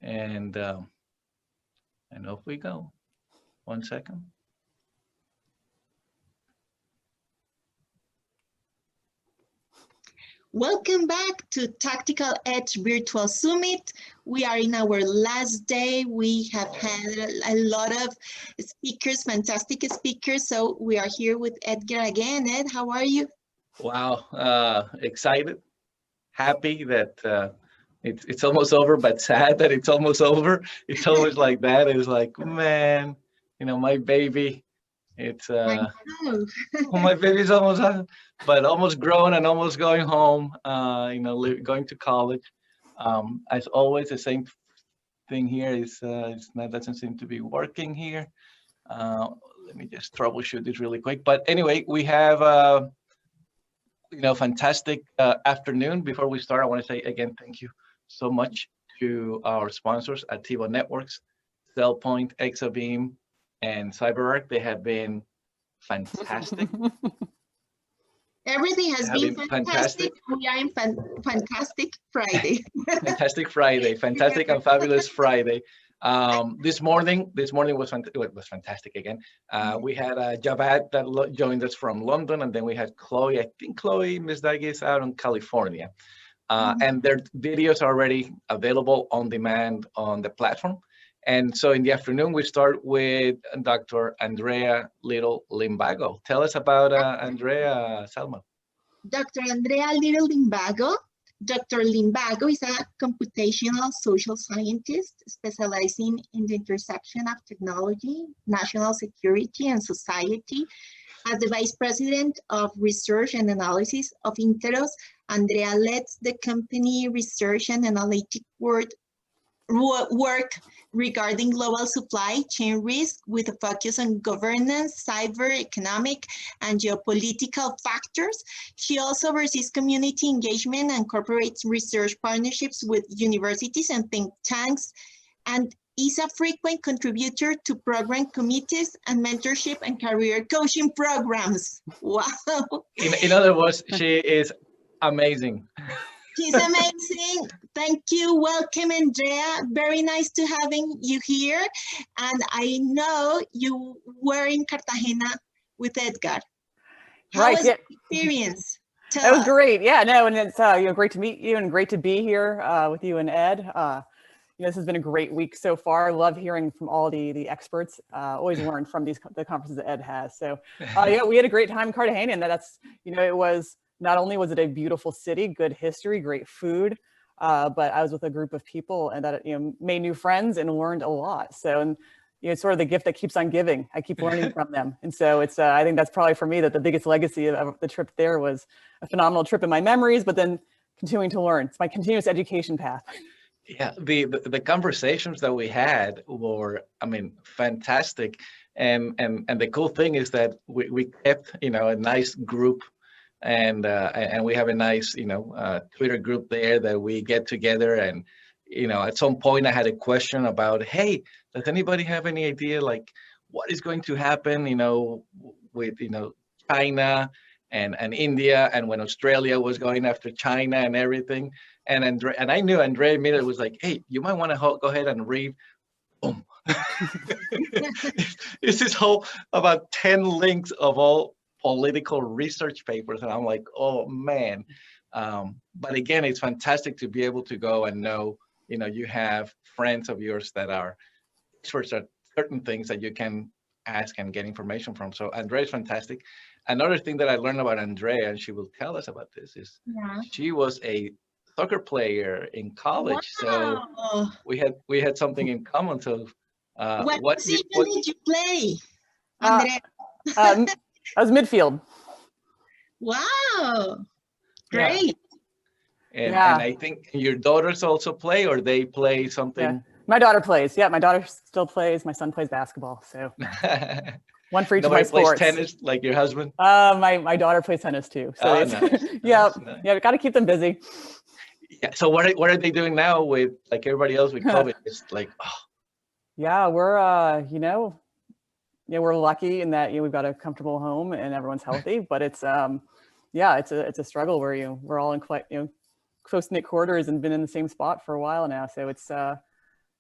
And off we go. 1 second. Welcome back to Tactical Edge Virtual Summit. We are in our last day. We have had a lot of speakers, fantastic speakers. So we are here with Edgar again. Ed, how are you? Wow, excited, happy that it's almost over, but sad that it's almost over. It's always like that. It's like, man, my baby. It's I know. my baby's almost, but almost grown and almost going home. Going to college. As always, the same thing here is doesn't seem to be working here. Let me just troubleshoot this really quick. But anyway, we have fantastic afternoon. Before we start, I want to say again, thank you so much to our sponsors at Tivo Networks, CellPoint, Exabeam, and CyberArk. They have been fantastic. Everything has been fantastic. We are in Fantastic Friday. Fantastic Friday, fantastic and fabulous Friday. This morning was fantastic again. We had Javad that joined us from London, and then we had Chloe. I think Chloe, Ms. Daggy, is out in California. And their videos are already available on demand on the platform. And so in the afternoon, we start with Dr. Andrea Little Limbago. Tell us about Andrea, Salma. Dr. Andrea Little Limbago. Dr. Limbago is a computational social scientist specializing in the intersection of technology, national security, and society. As the Vice President of Research and Analysis of Interos, Andrea leads the company research and analytic work regarding global supply chain risk with a focus on governance, cyber, economic, and geopolitical factors. She also oversees community engagement and corporate research partnerships with universities and think tanks, and is a frequent contributor to program committees and mentorship and career coaching programs. Wow. In other words, she is amazing. She's amazing. Thank you. Welcome, Andrea. Very nice to having you here. And I know you were in Cartagena with Edgar. How was the experience? It was great. Yeah, no, and it's great to meet you and great to be here with you and Ed. This has been a great week so far. Love hearing from all the experts. Always learn from the conferences that Ed has. So yeah, we had a great time in Cartagena, and that's it was. Not only was it a beautiful city, good history, great food, but I was with a group of people and that made new friends and learned a lot. So, and it's sort of the gift that keeps on giving. I keep learning from them, and so it's. I think that's probably for me that the biggest legacy of the trip there was a phenomenal trip in my memories, but then continuing to learn. It's my continuous education path. Yeah, the conversations that we had were, fantastic, and the cool thing is that we kept a nice group. And we have a nice, Twitter group there that we get together. And, at some point I had a question about, hey, does anybody have any idea, like, what is going to happen, with, China and India, and when Australia was going after China and everything. And I knew Andrea immediately was like, hey, you might want to go ahead and read. Boom. It's this whole about 10 links of all political research papers, and I'm like, oh man. But again, it's fantastic to be able to go and know, you have friends of yours that are experts at certain things that you can ask and get information from. So Andrea is fantastic. Another thing that I learned about Andrea, and she will tell us about this, is she was a soccer player in college. Wow. So we had something in common. So what position did you play, Andrea? I was midfield. Wow, great. Yeah. And I think your daughters also play, or they play something? Yeah. My daughter plays. Yeah, my daughter still plays. My son plays basketball. So one for each of my sports. Plays tennis like your husband? My daughter plays tennis too. So nice. Yeah, nice. Yeah, we got to keep them busy. Yeah. So what are they doing now with, like, everybody else with COVID? It's like, Yeah, we're we're lucky in that we've got a comfortable home and everyone's healthy, but it's it's a struggle where we're all in quite close knit quarters and been in the same spot for a while now. So it's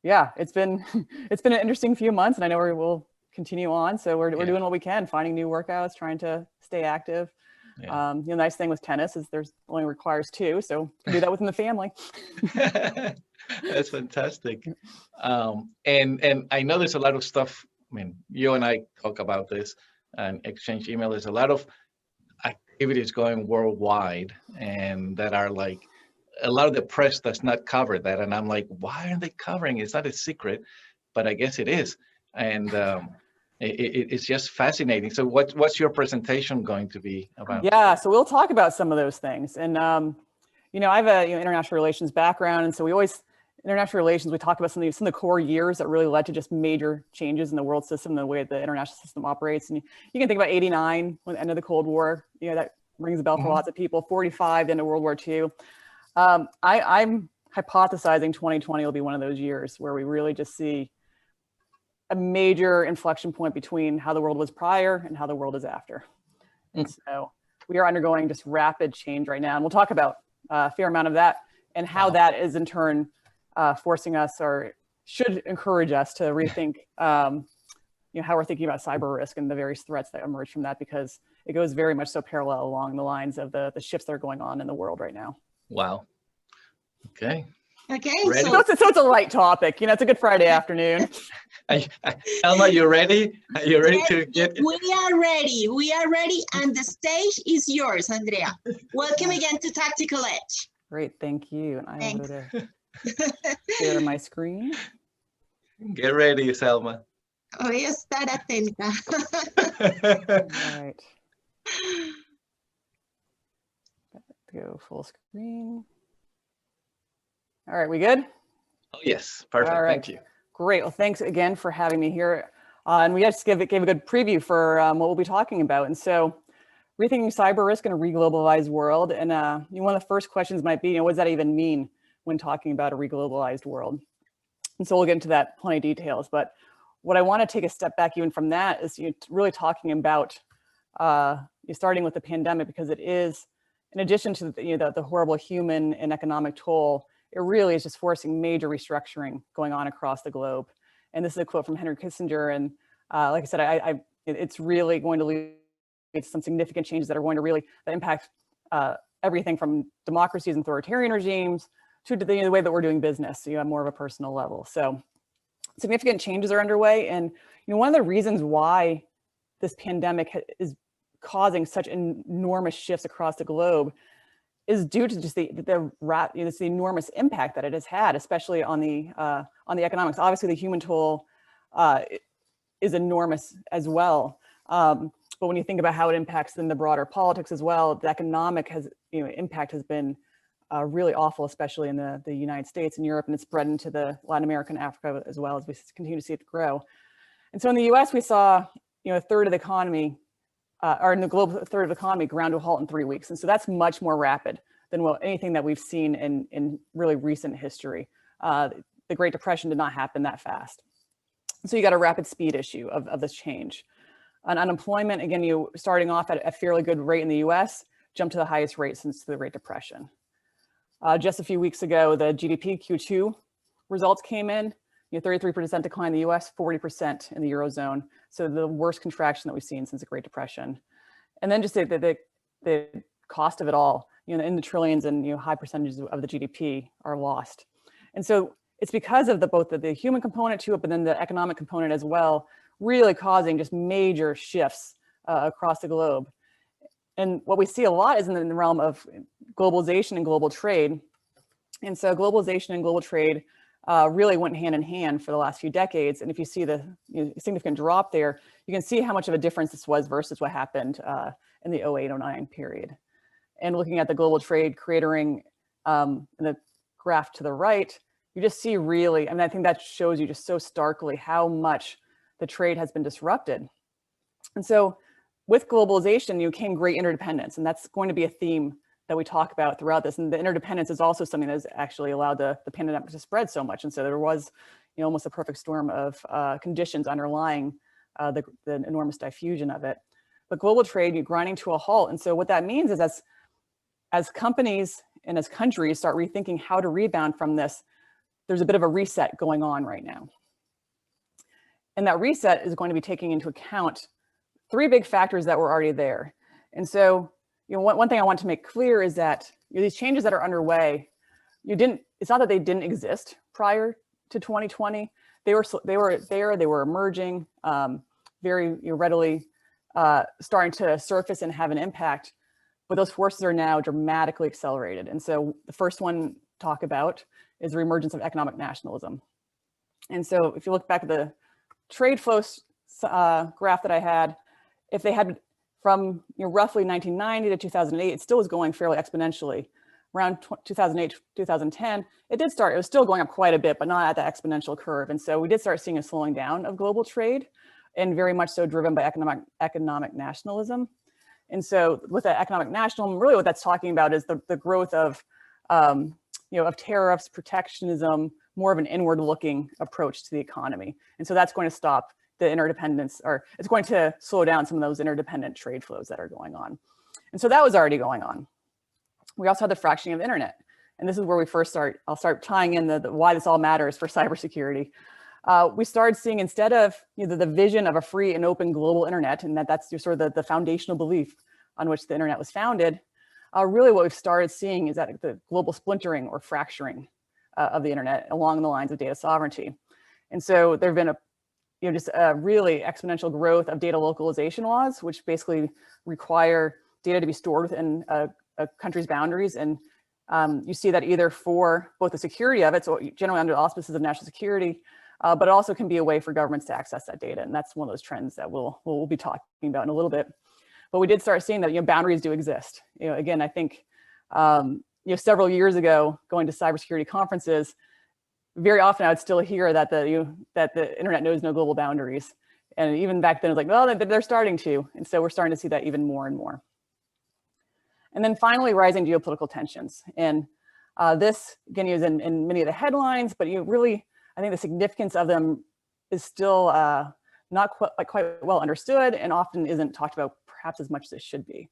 Yeah, it's been it's been an interesting few months, and I know we will continue on. So we're doing what we can, finding new workouts, trying to stay active. Yeah. The nice thing with tennis is there's only requires two, so you can do that within the family. That's fantastic. And I know there's a lot of stuff. I mean, you and I talk about this and exchange email. There's a lot of activities going worldwide, and that are like a lot of the press does not cover that. And I'm like, why aren't they covering it? It's not a secret, but I guess it is. And it's just fascinating. So what's your presentation going to be about? Yeah, so we'll talk about some of those things. And you know, I have a international relations background, and so we always international relations. We talk about some of the core years that really led to just major changes in the world system, the way the international system operates. And you can think about '89, when the end of the Cold War. You know, that rings a bell for lots of people. '45, the end of World War II. I'm hypothesizing 2020 will be one of those years where we really just see a major inflection point between how the world was prior and how the world is after. And so we are undergoing just rapid change right now. And we'll talk about a fair amount of that and how that is in turn forcing us, or should encourage us, to rethink you know, how we're thinking about cyber risk and the various threats that emerge from that, because it goes very much so parallel along the lines of the shifts that are going on in the world right now. Wow. Okay. Okay. Ready? So it's a light topic. You know, it's a good Friday afternoon. Elma, you ready? Are you ready to get? We are ready. We are ready. And the stage is yours, Andrea. Welcome again to Tactical Edge. Great, thank you. And I will go to share my screen. Get ready, Selma. Voy a estar atenta. All right. Go full screen. All right, we good? Oh, yes, perfect. All right. Thank you. Great. Well, thanks again for having me here. And we just gave a good preview for what we'll be talking about. And so, rethinking cyber risk in a reglobalized world. And you know, one of the first questions might be, you know, what does that even mean when talking about a reglobalized world? And so we'll get into that plenty of details. But what I want to take a step back even from that is, you know, really talking about starting with the pandemic, because it is, in addition to the horrible human and economic toll, it really is just forcing major restructuring going on across the globe. And this is a quote from Henry Kissinger. And like I said, it's really going to lead to some significant changes that are going to really impact everything from democracies and authoritarian regimes to the way that we're doing business. So you have more of a personal level. So significant changes are underway. And you know, one of the reasons why this pandemic is causing such enormous shifts across the globe is due to just the enormous impact that it has had, especially on the economics. Obviously, the human toll is enormous as well. But when you think about how it impacts in the broader politics as well, the economic impact has been really awful, especially in the United States and Europe, and it's spread into the Latin America and Africa as well, as we continue to see it grow. And so in the U.S., we saw a third of the economy, or in the globe, a third of the economy ground to a halt in 3 weeks. And so that's much more rapid than anything that we've seen in really recent history. The Great Depression did not happen that fast. So you got a rapid speed issue of this change. On unemployment, again, starting off at a fairly good rate in the US, jumped to the highest rate since the Great Depression. Just a few weeks ago, the GDP Q2 results came in, 33% decline in the US, 40% in the Eurozone. So the worst contraction that we've seen since the Great Depression. And then just the cost of it all, in the trillions, and high percentages of the GDP are lost. And so it's because of both the human component to it, but then the economic component as well, really causing just major shifts across the globe. And what we see a lot is in the realm of globalization and global trade. And so globalization and global trade really went hand in hand for the last few decades. And if you see the significant drop there, you can see how much of a difference this was versus what happened in the 08-09 period. And looking at the global trade cratering in the graph to the right, you just see really, I think that shows you just so starkly how much the trade has been disrupted. And so with globalization, came great interdependence, and that's going to be a theme that we talk about throughout this. And the interdependence is also something that has actually allowed the pandemic to spread so much. And so there was almost a perfect storm of conditions underlying the enormous diffusion of it. But global trade, grinding to a halt. And so what that means is as companies and as countries start rethinking how to rebound from this, there's a bit of a reset going on right now. And that reset is going to be taking into account three big factors that were already there. And so, one thing I want to make clear is that these changes that are underway, it's not that they didn't exist prior to 2020. They were there, they were emerging, very readily starting to surface and have an impact, but those forces are now dramatically accelerated. And so the first one to talk about is the emergence of economic nationalism. And so if you look back at the trade flows graph that I had, if they had from roughly 1990 to 2008, it still was going fairly exponentially. Around 2008, 2010, it was still going up quite a bit, but not at that exponential curve. And so we did start seeing a slowing down of global trade, and very much so driven by economic nationalism. And so with that economic nationalism, really what that's talking about is the growth of tariffs, protectionism, more of an inward-looking approach to the economy. And so that's going to stop the interdependence, or it's going to slow down some of those interdependent trade flows that are going on. And so that was already going on. We also had the fracturing of the internet. And this is where I'll start tying in the why this all matters for cybersecurity. We started seeing, instead of the vision of a free and open global internet, and that's sort of the foundational belief on which the internet was founded, really what we've started seeing is that the global splintering or fracturing of the internet along the lines of data sovereignty. And so there have been just a really exponential growth of data localization laws, which basically require data to be stored within a country's boundaries. And you see that either for both the security of it, so generally under the auspices of national security, but it also can be a way for governments to access that data. And that's one of those trends that we'll be talking about in a little bit. But we did start seeing that boundaries do exist. Again, I think several years ago, going to cybersecurity conferences, very often I would still hear that the internet knows no global boundaries. And even back then it was like, well, they're starting to. And so we're starting to see that even more and more. And then finally, rising geopolitical tensions. And this, again, is in many of the headlines, but really, I think the significance of them is still not quite well understood, and often isn't talked about perhaps as much as it should be.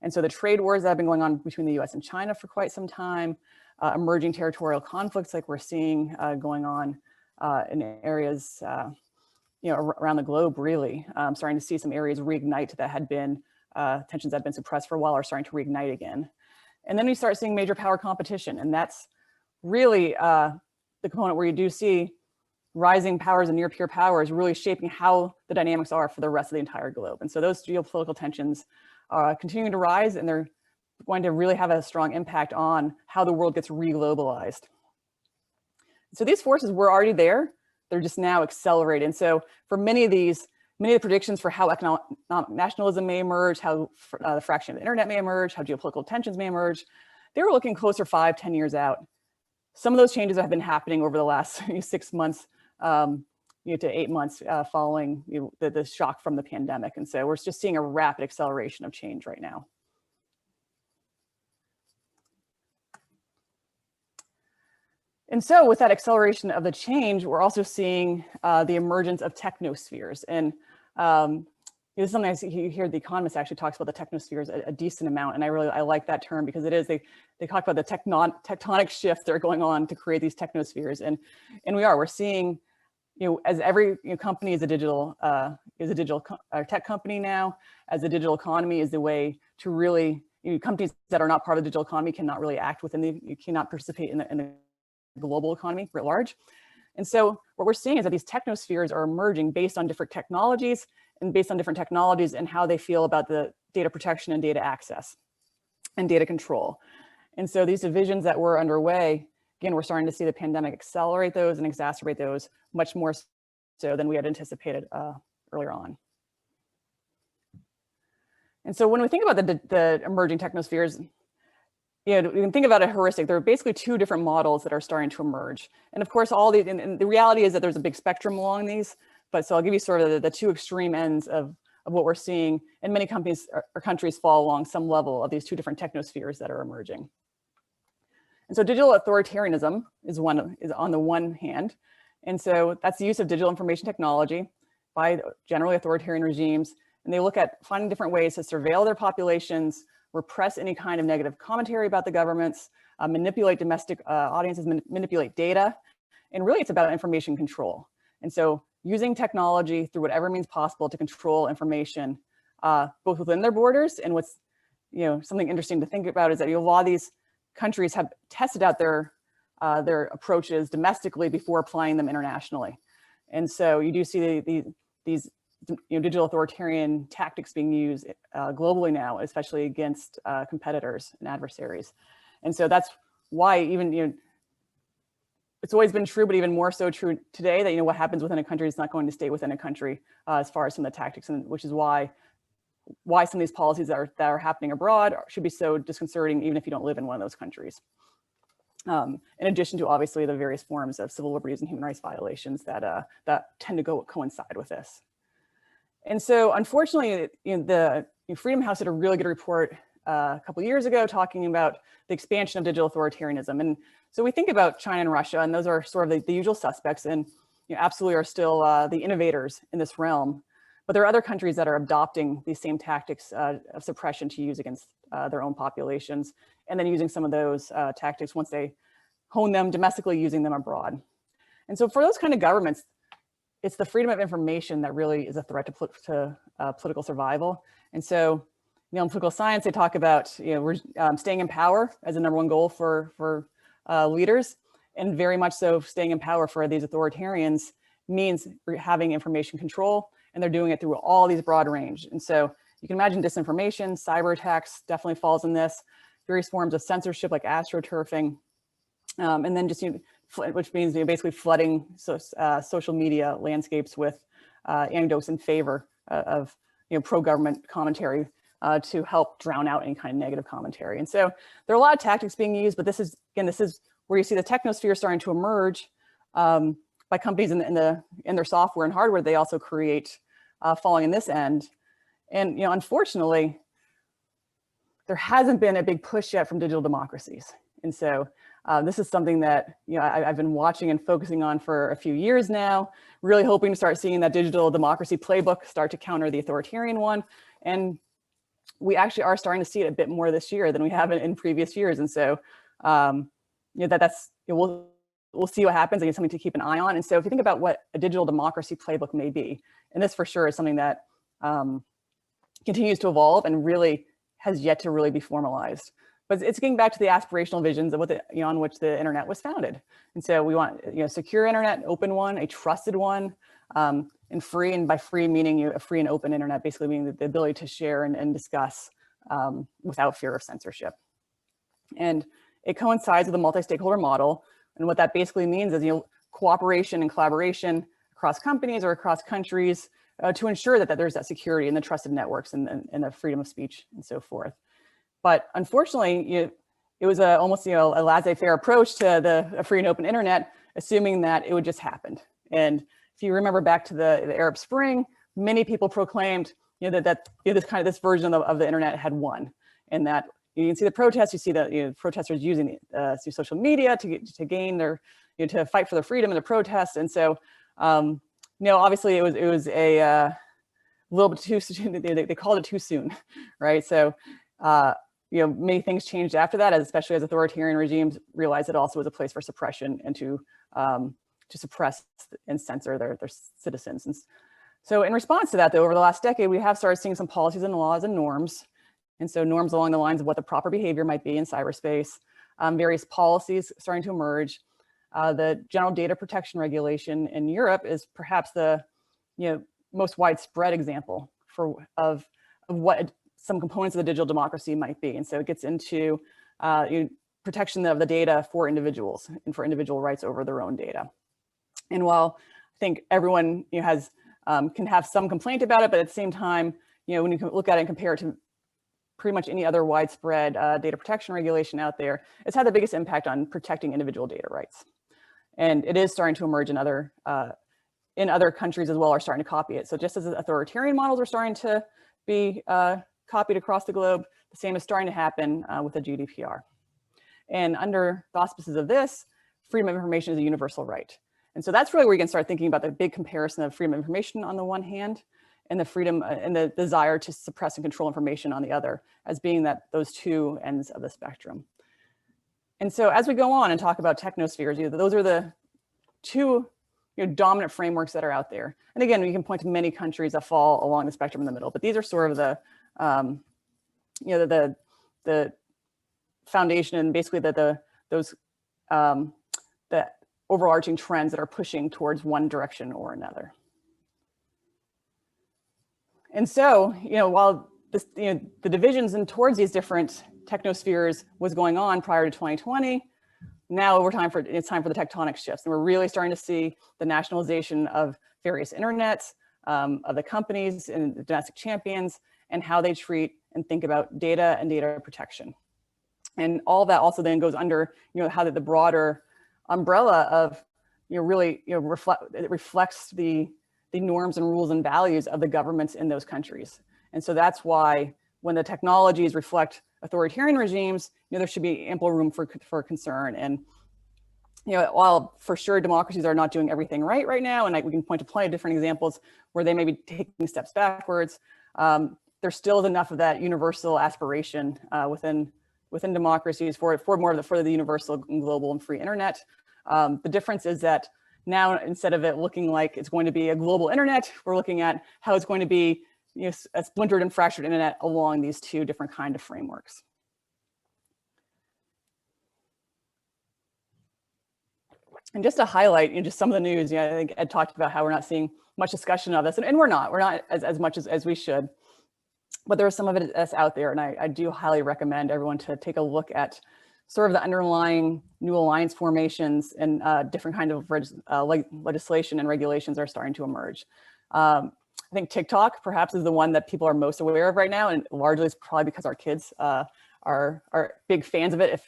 And so the trade wars that have been going on between the US and China for quite some time, emerging territorial conflicts like we're seeing going on in areas around the globe, really. Starting to see some areas reignite that had been tensions that had been suppressed for a while are starting to reignite again. And then we start seeing major power competition, and that's really the component where you do see rising powers and near-peer powers really shaping how the dynamics are for the rest of the entire globe. And so those geopolitical tensions are continuing to rise, and they're going to really have a strong impact on how the world gets re-globalized. So these forces were already there, they're just now accelerated. And so for many of the predictions for how economic nationalism may emerge, how the fracturing of the internet may emerge, how geopolitical tensions may emerge, they were looking closer 5-10 years out. Some of those changes have been happening over the last 6 months to 8 months following the shock from the pandemic. And so we're just seeing a rapid acceleration of change right now. And so with that acceleration of the change, we're also seeing the emergence of technospheres. And this is something I see, you hear The Economist actually talks about the technospheres a decent amount. And I like that term, because it is, they talk about the tectonic shifts that are going on to create these technospheres. And we're seeing, as every company is a digital tech company now, as a digital economy is the way to really, companies that are not part of the digital economy cannot really act you cannot participate in the global economy writ large. And so what we're seeing is that these technospheres are emerging based on different technologies, and how they feel about the data protection and data access and data control. And so these divisions that were underway, again, we're starting to see the pandemic accelerate those and exacerbate those much more so than we had anticipated earlier on. And so when we think about the emerging technospheres, we can think about a heuristic. There are basically two different models that are starting to emerge. And of course, and the reality is that there's a big spectrum along these, but so I'll give you sort of the two extreme ends of what we're seeing, and many companies or countries fall along some level of these two different technospheres that are emerging. And so digital authoritarianism is on the one hand. And so that's the use of digital information technology by generally authoritarian regimes. And they look at finding different ways to surveil their populations, repress any kind of negative commentary about the governments, manipulate domestic audiences, manipulate data, And really it's about information control. And so using technology through whatever means possible to control information, both within their borders. And what's something interesting to think about is that a lot of these countries have tested out their approaches domestically before applying them internationally. And so you do see these digital authoritarian tactics being used globally now, especially against competitors and adversaries. And so that's why even, it's always been true, but even more so true today that, what happens within a country is not going to stay within a country as far as some of the tactics, and which is why some of these policies that are happening abroad should be so disconcerting, even if you don't live in one of those countries. In addition to obviously the various forms of civil liberties and human rights violations that tend to coincide with this. And so unfortunately, the Freedom House did a really good report a couple of years ago talking about the expansion of digital authoritarianism. And so we think about China and Russia, and those are sort of the usual suspects, and absolutely are still the innovators in this realm. But there are other countries that are adopting these same tactics of suppression to use against their own populations, and then using some of those tactics once they hone them domestically, using them abroad. And so for those kind of governments, it's the freedom of information that really is a threat to political survival. And so, in political science, they talk about we're staying in power as the #1 goal for leaders, and very much so staying in power for these authoritarians means having information control, and they're doing it through all these broad range. And so you can imagine disinformation, cyber attacks definitely falls in this, various forms of censorship like astroturfing, and then just which means basically flooding social media landscapes with anecdotes in favor of pro-government commentary to help drown out any kind of negative commentary. And so there are a lot of tactics being used, but this is where you see the technosphere starting to emerge by companies in their software and hardware. They also create falling in this end. And unfortunately, there hasn't been a big push yet from digital democracies. And so this is something that I've been watching and focusing on for a few years now, really hoping to start seeing that digital democracy playbook start to counter the authoritarian one. And we actually are starting to see it a bit more this year than we have in previous years. And so we'll see what happens, and it's something to keep an eye on. And so if you think about what a digital democracy playbook may be, and this for sure is something that continues to evolve and really has yet to really be formalized. But it's getting back to the aspirational visions of on which the internet was founded. And so we want secure internet, open one, a trusted one, and free. And by free meaning a free and open internet, basically meaning the ability to share and discuss without fear of censorship. And it coincides with a multi-stakeholder model. And what that basically means is cooperation and collaboration across companies or across countries to ensure that there's that security and the trusted networks and the freedom of speech and so forth. But unfortunately, it was almost a laissez-faire approach to the free and open internet, assuming that it would just happen. And if you remember back to the Arab Spring, many people proclaimed that this version of the internet had won, and that you can see the protests. You see the protesters using social media to gain their to fight for their freedom in the protests. And so obviously it was a little bit too soon. They called it too soon, right? So. Many things changed after that, especially as authoritarian regimes realized it also was a place for suppression and to suppress and censor their citizens. And so in response to that, though, over the last decade, we have started seeing some policies and laws and norms. And so norms along the lines of what the proper behavior might be in cyberspace, various policies starting to emerge. The General Data Protection Regulation in Europe is perhaps the most widespread example of what some components of the digital democracy might be. And so it gets into protection of the data for individuals and for individual rights over their own data. And while I think everyone can have some complaint about it, but at the same time, when you look at it and compare it to pretty much any other widespread data protection regulation out there, it's had the biggest impact on protecting individual data rights. And it is starting to emerge in other countries as well, are starting to copy it. So just as authoritarian models are starting to be copied across the globe, the same is starting to happen with the GDPR. And under the auspices of this, freedom of information is a universal right. And so that's really where you can start thinking about the big comparison of freedom of information on the one hand, and the freedom and the desire to suppress and control information on the other, as being those two ends of the spectrum. And so as we go on and talk about technospheres, those are the two dominant frameworks that are out there. And again, we can point to many countries that fall along the spectrum in the middle, but these are sort of the the foundation and basically the overarching trends that are pushing towards one direction or another. And so, while this, the divisions and towards these different technospheres was going on prior to 2020, now it's time for the tectonic shifts. And we're really starting to see the nationalization of various internets, of the companies and the domestic champions, and how they treat and think about data and data protection. And all that also then goes under, how the broader umbrella of, really, reflects the norms and rules and values of the governments in those countries. And so that's why when the technologies reflect authoritarian regimes, there should be ample room for concern. And while for sure democracies are not doing everything right now, and we can point to plenty of different examples where they may be taking steps backwards, there still is enough of that universal aspiration within democracies for the universal and global and free internet. The difference is that now, instead of it looking like it's going to be a global internet, we're looking at how it's going to be a splintered and fractured internet along these two different kind of frameworks. And just to highlight, just some of the news, I think Ed talked about how we're not seeing much discussion of this, and we're not as much as we should, but there is some of it that's out there, and I do highly recommend everyone to take a look at sort of the underlying new alliance formations and different kind of legislation and regulations are starting to emerge. I think TikTok perhaps is the one that people are most aware of right now, and largely it's probably because our kids are big fans of it,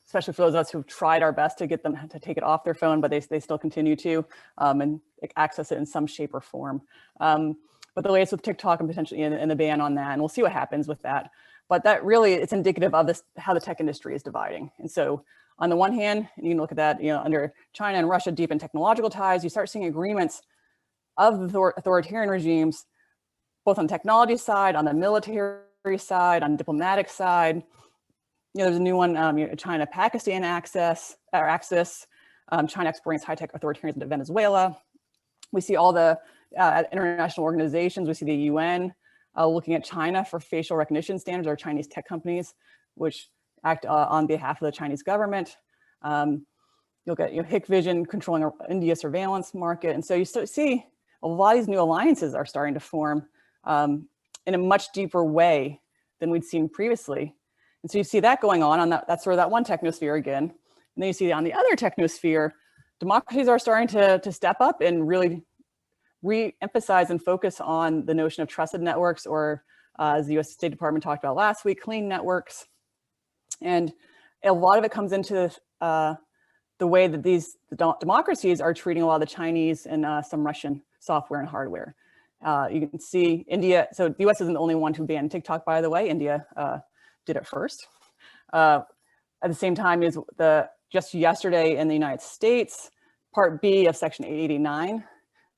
especially for those of us who've tried our best to get them to take it off their phone, but they still continue to and access it in some shape or form. But the latest with TikTok and potentially in the ban on that, and we'll see what happens with that. But that really, it's indicative of how the tech industry is dividing. And so on the one hand, you can look at that, under China and Russia deepen technological ties, you start seeing agreements of the authoritarian regimes, both on the technology side, on the military side, on the diplomatic side. There's a new one, China-Pakistan axis. China exporting high-tech authoritarians into Venezuela. We see all the international organizations. We see the UN looking at China for facial recognition standards, or Chinese tech companies, which act on behalf of the Chinese government. You'll get Hikvision controlling India surveillance market. And so you see a lot of these new alliances are starting to form in a much deeper way than we'd seen previously. And so you see that going on that's sort of that one technosphere again. And then you see on the other technosphere, democracies are starting to step up and really re-emphasize and focus on the notion of trusted networks, or as the US State Department talked about last week, clean networks. And a lot of it comes into the way that these democracies are treating a lot of the Chinese and some Russian software and hardware. You can see India, so the US isn't the only one to ban TikTok, by the way. India did it first. At the same time, just yesterday in the United States, Part B of Section 889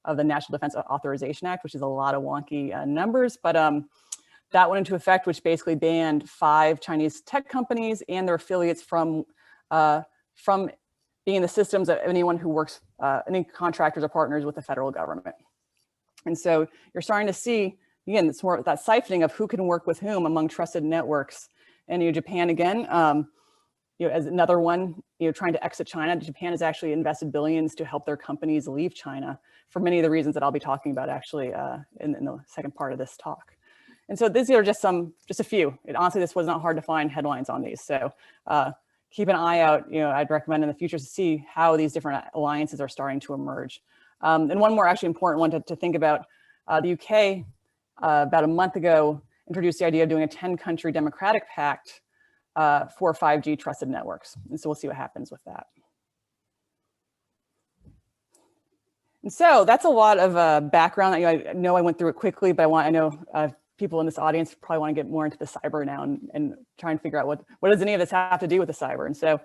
of the National Defense Authorization Act, which is a lot of wonky numbers, but that went into effect, which basically banned 5 Chinese tech companies and their affiliates from being in the systems of anyone who works, any contractors or partners with the federal government. And so you're starting to see, again, it's more that siphoning of who can work with whom among trusted networks. And Japan, again, as another one, trying to exit China. Japan has actually invested billions to help their companies leave China for many of the reasons that I'll be talking about actually in the second part of this talk. And so these are just a few. Honestly, this was not hard to find headlines on these. So keep an eye out. I'd recommend in the future to see how these different alliances are starting to emerge. And one more actually important one to think about, the UK about a month ago introduced the idea of doing a 10-country democratic pact for 5G trusted networks. And so we'll see what happens with that. And so that's a lot of background. I know I went through it quickly, but I know people in this audience probably want to get more into the cyber now and try and figure out what does any of this have to do with the cyber. And so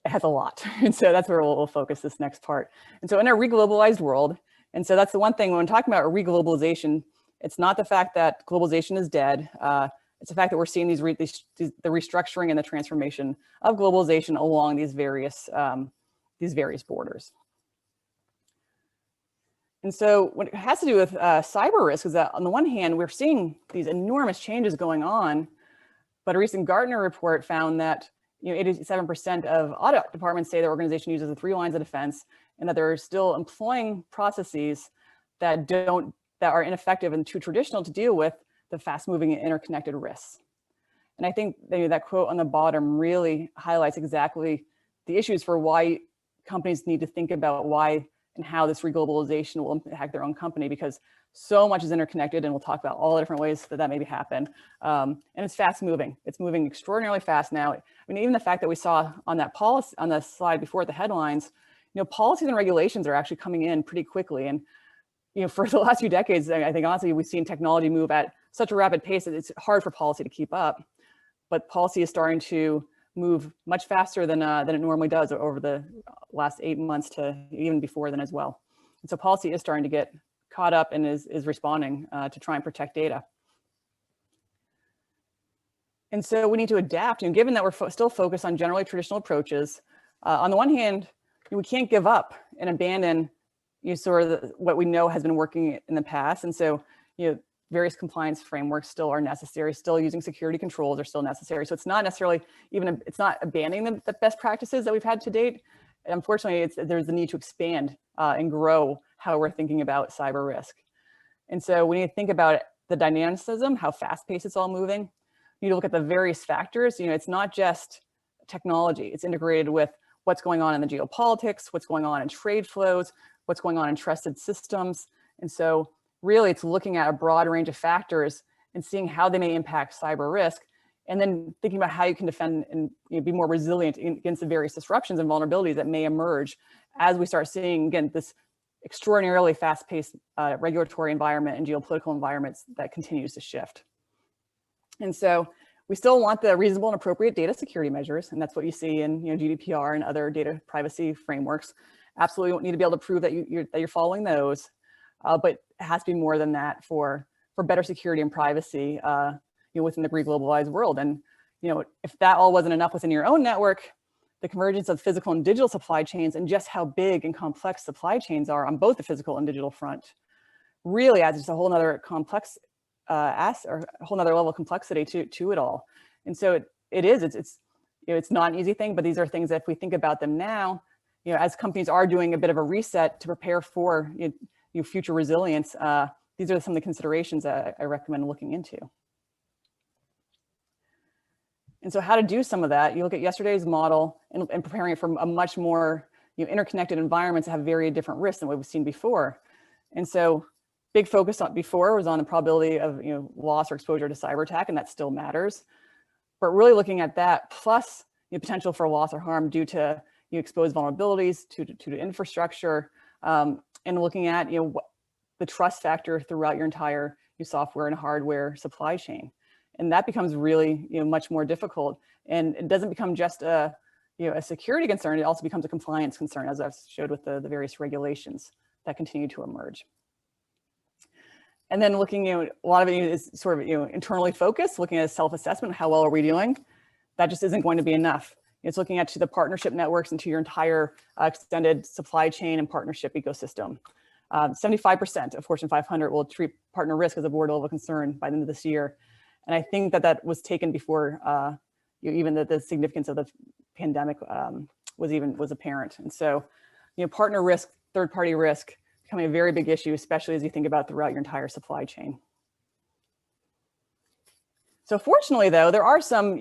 it has a lot. And so that's where we'll focus this next part. And so in a reglobalized world, and so that's the one thing when talking about reglobalization, it's not the fact that globalization is dead. It's the fact that we're seeing the restructuring and the transformation of globalization along these various these various borders. And so what it has to do with cyber risk is that on the one hand, we're seeing these enormous changes going on, but a recent Gartner report found that 87% of audit departments say their organization uses the 3 lines of defense, and that they're still employing processes that are ineffective and too traditional to deal with the fast-moving and interconnected risks. And I think that quote on the bottom really highlights exactly the issues for why companies need to think about why and how this reglobalization will impact their own company, because so much is interconnected, and we'll talk about all the different ways that maybe happen. And it's fast moving. It's moving extraordinarily fast now. I mean, even the fact that we saw on that policy, on the slide before the headlines, policies and regulations are actually coming in pretty quickly. And for the last few decades, I think honestly, we've seen technology move at such a rapid pace that it's hard for policy to keep up. But policy is starting to move much faster than it normally does over the last 8 months to even before then as well. And so policy is starting to get caught up and is responding to try and protect data. And so we need to adapt, and given that we're still focused on generally traditional approaches, on the one hand, we can't give up and abandon sort of what we know has been working in the past. And so various compliance frameworks still are necessary, still using security controls are still necessary. So it's not necessarily it's not abandoning the best practices that we've had to date. Unfortunately, there's the need to expand and grow how we're thinking about cyber risk. And so we need to think about the dynamicism, how fast-paced it's all moving. You need to look at the various factors. It's not just technology, it's integrated with what's going on in the geopolitics, what's going on in trade flows, what's going on in trusted systems. And so really it's looking at a broad range of factors and seeing how they may impact cyber risk, and then thinking about how you can defend and be more resilient against the various disruptions and vulnerabilities that may emerge as we start seeing, again, this extraordinarily fast-paced regulatory environment and geopolitical environments that continues to shift. And so we still want the reasonable and appropriate data security measures, and that's what you see in GDPR and other data privacy frameworks. Absolutely need to be able to prove that you're following those. But it has to be more than that for better security and privacy within the reglobalized world. And if that all wasn't enough within your own network, the convergence of physical and digital supply chains and just how big and complex supply chains are on both the physical and digital front really adds just a whole nother complex a whole nother level of complexity to it all. And so it's not an easy thing, but these are things that if we think about them now, as companies are doing a bit of a reset to prepare for future resilience, these are some of the considerations that I recommend looking into. And so how to do some of that, you look at yesterday's model and preparing it for a much more interconnected environments that have very different risks than what we've seen before. And so big focus on before was on the probability of loss or exposure to cyber attack, and that still matters. But really looking at that plus potential for loss or harm due to exposed vulnerabilities to infrastructure, and looking at the trust factor throughout your entire software and hardware supply chain. And that becomes really much more difficult. And it doesn't become just a security concern, it also becomes a compliance concern, as I've showed with the various regulations that continue to emerge. And then looking, a lot of it is sort of internally focused, looking at self-assessment, how well are we doing? That just isn't going to be enough. It's looking at the partnership networks and to your entire extended supply chain and partnership ecosystem. 75% of Fortune 500 will treat partner risk as a board level concern by the end of this year. And I think that was taken before even the significance of the pandemic was apparent. And so, partner risk, third-party risk, becoming a very big issue, especially as you think about throughout your entire supply chain. So fortunately, though, there are some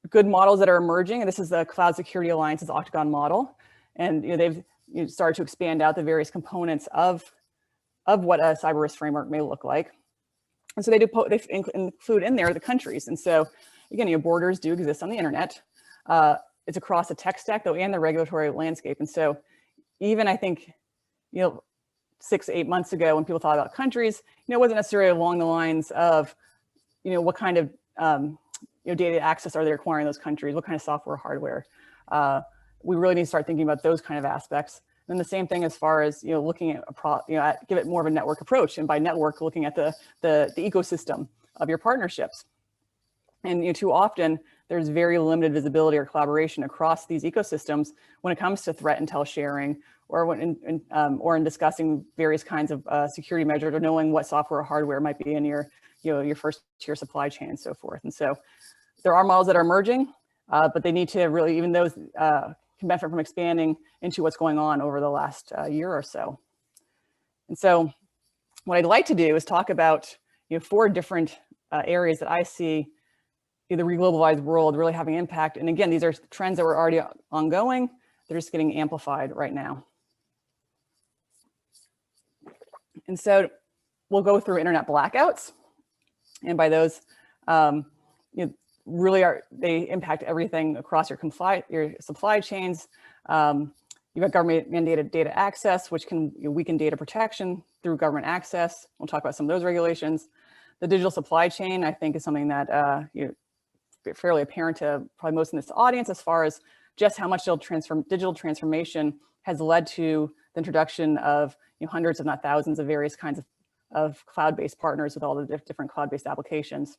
good models that are emerging, and this is the Cloud Security Alliance's Octagon model, and they've started to expand out the various components of what a cyber risk framework may look like. And so they include in there the countries. And so again, borders do exist on the internet. It's across the tech stack though and the regulatory landscape. And so even I think 6 to 8 months ago when people thought about countries, it wasn't necessarily along the lines of what kind of data access are they requiring those countries, what kind of software, hardware. We really need to start thinking about those kind of aspects. And the same thing as far as looking at give it more of a network approach, and by network looking at the ecosystem of your partnerships. And too often there's very limited visibility or collaboration across these ecosystems when it comes to threat intel sharing, or when in discussing various kinds of security measures, or knowing what software or hardware might be in your, your first tier supply chain and so forth. And so there are models that are emerging, but they need to really, even those can benefit from expanding into what's going on over the last year or so. And so what I'd like to do is talk about 4 different areas that I see the reglobalized world really having impact. And again, these are trends that were already ongoing. They're just getting amplified right now. And so we'll go through internet blackouts. And by those, really they impact everything across your supply chains. You've got government mandated data access, which can weaken data protection through government access. We'll talk about some of those regulations. The digital supply chain, I think, is something that fairly apparent to probably most in this audience, as far as just how much digital transformation has led to the introduction of hundreds, if not thousands, of various kinds of cloud-based partners with all the different cloud-based applications.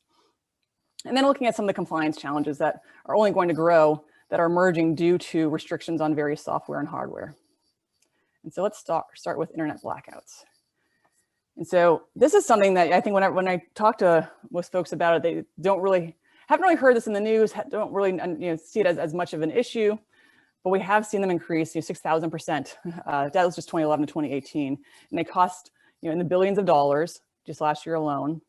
And then looking at some of the compliance challenges that are only going to grow, that are emerging due to restrictions on various software and hardware. And so let's start with internet blackouts. And so this is something that I think when I talk to most folks about it, they haven't really heard this in the news, don't really see it as much of an issue, but we have seen them increase 6,000%. That was just 2011 to 2018, and they cost in the billions of dollars just last year alone.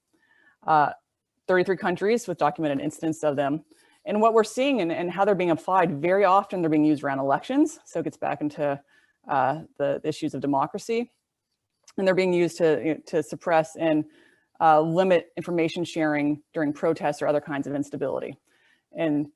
33 countries with documented incidents of them. And what we're seeing and how they're being applied, very often they're being used around elections. So it gets back into the issues of democracy. And they're being used to suppress and limit information sharing during protests or other kinds of instability. And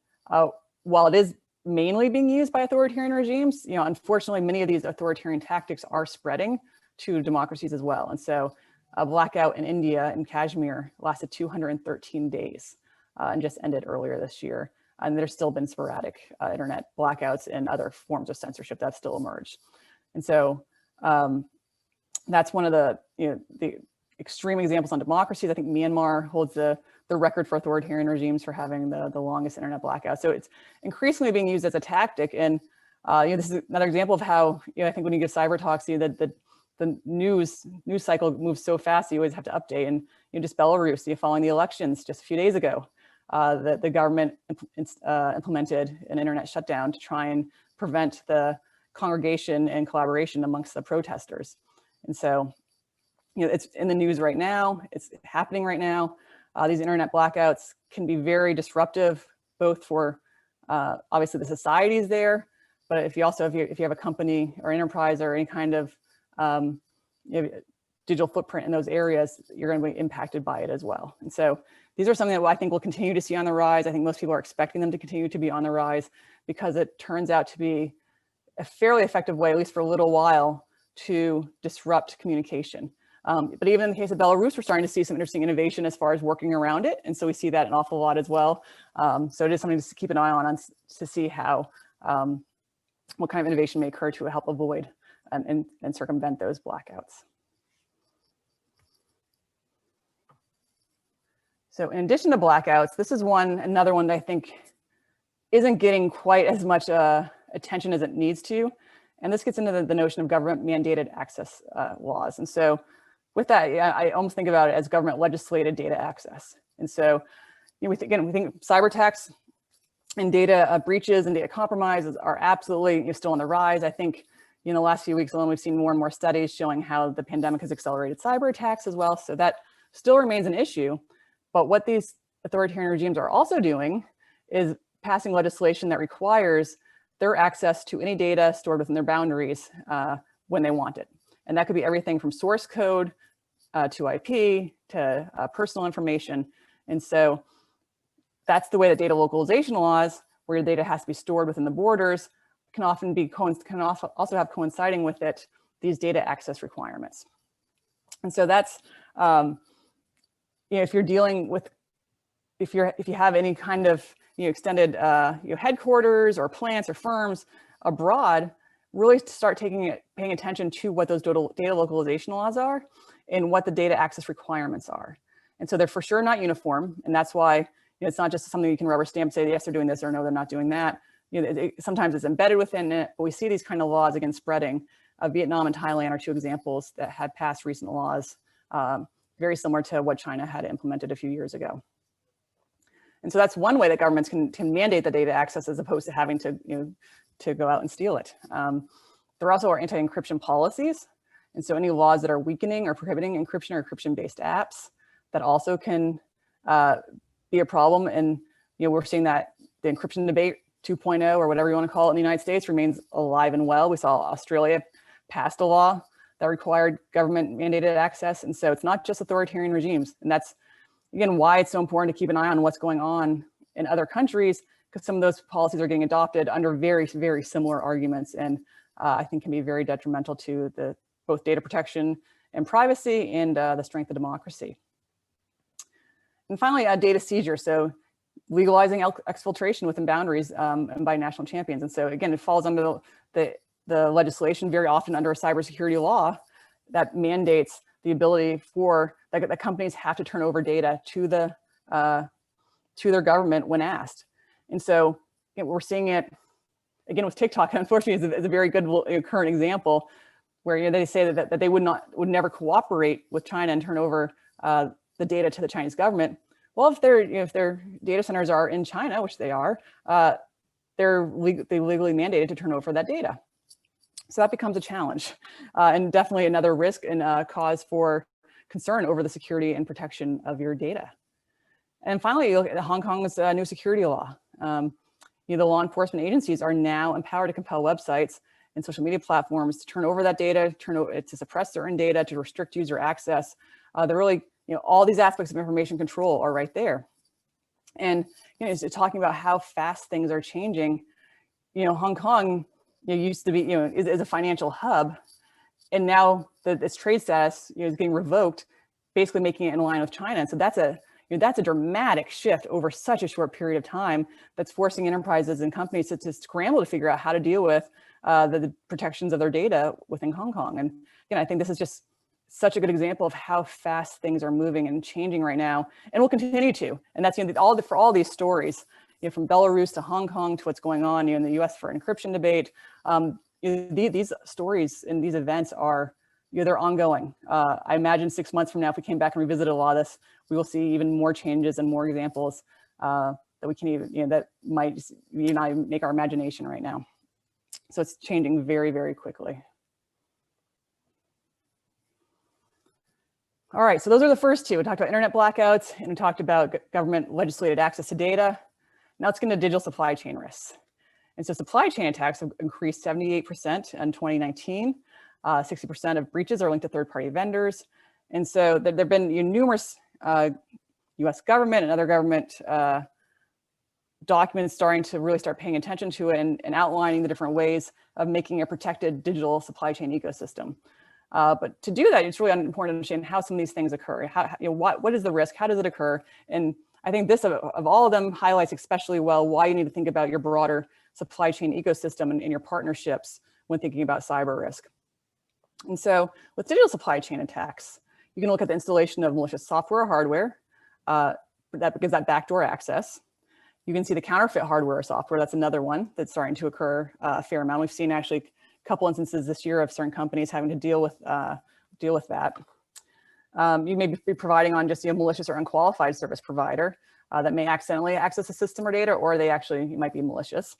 while it is mainly being used by authoritarian regimes, unfortunately, many of these authoritarian tactics are spreading to democracies as well. And so a blackout in India in Kashmir lasted 213 days and just ended earlier this year. And there's still been sporadic internet blackouts and other forms of censorship that still emerged. And so that's one of the extreme examples on democracies. I think Myanmar holds the record for authoritarian regimes for having the longest internet blackout. So it's increasingly being used as a tactic. And this is another example of how I think when you give cyber talks, the news cycle moves so fast, you always have to update. And just Belarus, following the elections just a few days ago, the government implemented an internet shutdown to try and prevent the congregation and collaboration amongst the protesters. And so, it's in the news right now, it's happening right now. These internet blackouts can be very disruptive, both for obviously the societies there, but if you have a company or enterprise or any kind of digital footprint in those areas, you're going to be impacted by it as well. And so these are something that I think we'll continue to see on the rise. I think most people are expecting them to continue to be on the rise because it turns out to be a fairly effective way, at least for a little while, to disrupt communication. But even in the case of Belarus, we're starting to see some interesting innovation as far as working around it. And so we see that an awful lot as well. So it is something to keep an eye on to see how, what kind of innovation may occur to help avoid and circumvent those blackouts. So in addition to blackouts, this is another one that I think isn't getting quite as much attention as it needs to. And this gets into the notion of government mandated access laws. And so with that, I almost think about it as government legislated data access. And so we think cyber attacks and data breaches and data compromises are absolutely still on the rise. I think in the last few weeks alone, we've seen more and more studies showing how the pandemic has accelerated cyber attacks as well. So that still remains an issue. But what these authoritarian regimes are also doing is passing legislation that requires their access to any data stored within their boundaries when they want it. And that could be everything from source code to IP to personal information. And so that's the way that data localization laws, where your data has to be stored within the borders, can often be also have coinciding with it these data access requirements. And so that's if you're dealing with if you have any kind of extended headquarters or plants or firms abroad, really to start paying attention to what those data localization laws are and what the data access requirements are. And so they're for sure not uniform, and that's why it's not just something you can rubber stamp, say, yes, they're doing this, or no, they're not doing that. Sometimes it's embedded within it, but we see these kind of laws, again, spreading. Vietnam and Thailand are two examples that had passed recent laws, very similar to what China had implemented a few years ago. And so that's one way that governments can mandate the data access as opposed to having to, to go out and steal it. There also are anti-encryption policies. And so any laws that are weakening or prohibiting encryption or encryption-based apps, that also can be a problem. And we're seeing that the encryption debate 2.0 or whatever you want to call it in the United States remains alive and well. We saw Australia passed a law that required government mandated access. And so it's not just authoritarian regimes. And that's, again, why it's so important to keep an eye on what's going on in other countries, because some of those policies are getting adopted under very, very similar arguments. And I think can be very detrimental to both data protection and privacy and the strength of democracy. And finally, data seizure. So legalizing exfiltration within boundaries and by national champions. And so again, it falls under the legislation very often under a cybersecurity law that mandates the ability for the companies have to turn over data to their government when asked. And so we're seeing it again with TikTok. Unfortunately, is a very good current example where they say that they would never cooperate with China and turn over the data to the Chinese government. Well, if their data centers are in China, which they are, they're legally mandated to turn over that data. So that becomes a challenge and definitely another risk and cause for concern over the security and protection of your data. And finally, you look at Hong Kong's new security law. The law enforcement agencies are now empowered to compel websites and social media platforms to turn over that data, to suppress certain data, to restrict user access. They're really, all these aspects of information control are right there. And it's talking about how fast things are changing. Hong Kong used to be, is a financial hub, and now its trade status is getting revoked, basically making it in line with China. And so that's a dramatic shift over such a short period of time that's forcing enterprises and companies to scramble to figure out how to deal with the protections of their data within Hong Kong. And I think this is just such a good example of how fast things are moving and changing right now, and will continue to. And that's for all these stories, from Belarus to Hong Kong to what's going on in the U.S. for encryption debate. These stories and these events are, they're ongoing. I imagine 6 months from now, if we came back and revisited a lot of this, we will see even more changes and more examples that we can even, that might not even make our imagination right now. So it's changing very, very quickly. All right, so those are the first two. We talked about internet blackouts and we talked about government legislated access to data. Now let's get into digital supply chain risks. And so supply chain attacks have increased 78% in 2019. 60% of breaches are linked to third-party vendors. And so there have been numerous US government and other government documents starting to really start paying attention to it and outlining the different ways of making a protected digital supply chain ecosystem. But to do that, it's really important to understand how some of these things occur. What is the risk? How does it occur? And I think this, of all of them, highlights especially well why you need to think about your broader supply chain ecosystem and your partnerships when thinking about cyber risk. And so with digital supply chain attacks, you can look at the installation of malicious software or hardware that gives that backdoor access. You can see the counterfeit hardware or software. That's another one that's starting to occur a fair amount. We've seen actually a couple instances this year of certain companies having to deal with that. You may be providing on just a malicious or unqualified service provider that may accidentally access the system or data, or they actually might be malicious.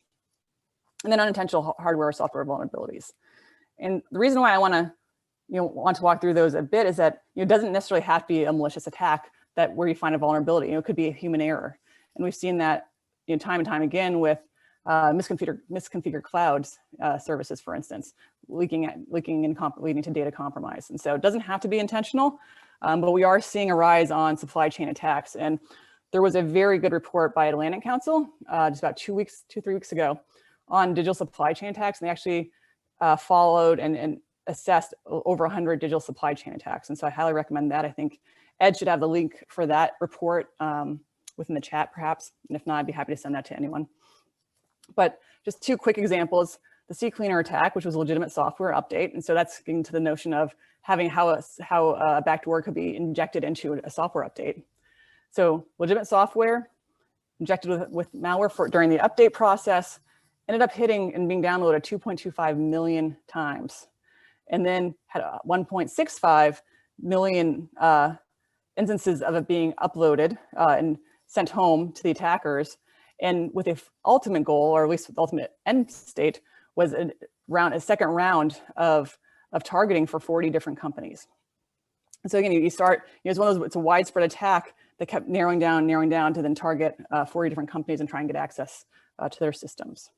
And then unintentional hardware or software vulnerabilities. And the reason why I want to walk through those a bit is that it doesn't necessarily have to be a malicious attack where you find a vulnerability. It could be a human error, and we've seen that time and time again with misconfigured cloud services, for instance, leaking and leading to data compromise. And so it doesn't have to be intentional, but we are seeing a rise on supply chain attacks. And there was a very good report by Atlantic Council just about 2-3 weeks ago on digital supply chain attacks. And they actually followed and assessed over 100 digital supply chain attacks. And so I highly recommend that. I think Ed should have the link for that report within the chat, perhaps. And if not, I'd be happy to send that to anyone. But just 2 quick examples. The CCleaner attack, which was a legitimate software update. And so that's getting to the notion of having how a backdoor could be injected into a software update. So legitimate software, injected with malware during the update process, ended up hitting and being downloaded 2.25 million times, and then had 1.65 million instances of it being uploaded and sent home to the attackers. And with the ultimate goal, or at least the ultimate end state, was a second round of targeting for 40 different companies. And so again, you start, it's one of those, it's a widespread attack that kept narrowing down to then target 40 different companies and try and get access to their systems.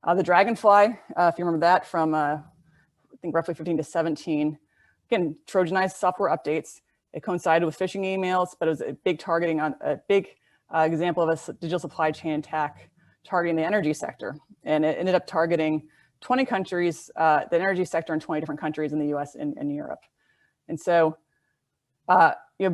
The Dragonfly, if you remember that from, I think roughly 15 to 17, again, Trojanized software updates. It coincided with phishing emails, but it was a big targeting on a big example of a digital supply chain attack targeting the energy sector. And it ended up targeting 20 countries, the energy sector in 20 different countries in the US and Europe. And so,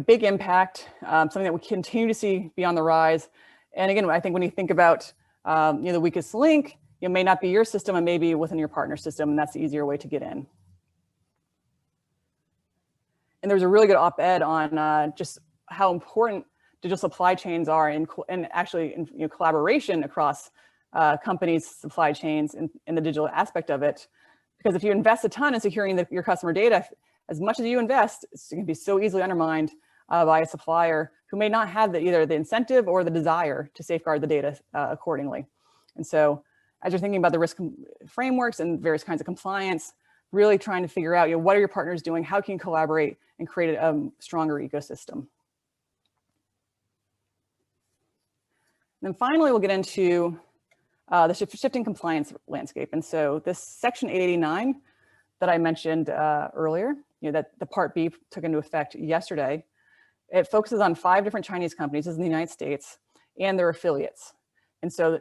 big impact, something that we continue to see be on the rise. And again, I think when you think about the weakest link, it may not be your system, it may be within your partner system, and that's the easier way to get in. And there's a really good op-ed on just how important digital supply chains are and actually in collaboration across companies' supply chains in the digital aspect of it. Because if you invest a ton in securing your customer data, as much as you invest, it can be so easily undermined by a supplier who may not have either the incentive or the desire to safeguard the data accordingly. And so as you're thinking about the risk frameworks and various kinds of compliance, really trying to figure out, what are your partners doing? How can you collaborate and create a stronger ecosystem? And then finally, we'll get into the shifting compliance landscape. And so this section 889 that I mentioned earlier, that the Part B took into effect yesterday, it focuses on 5 different Chinese companies in the United States and their affiliates. And so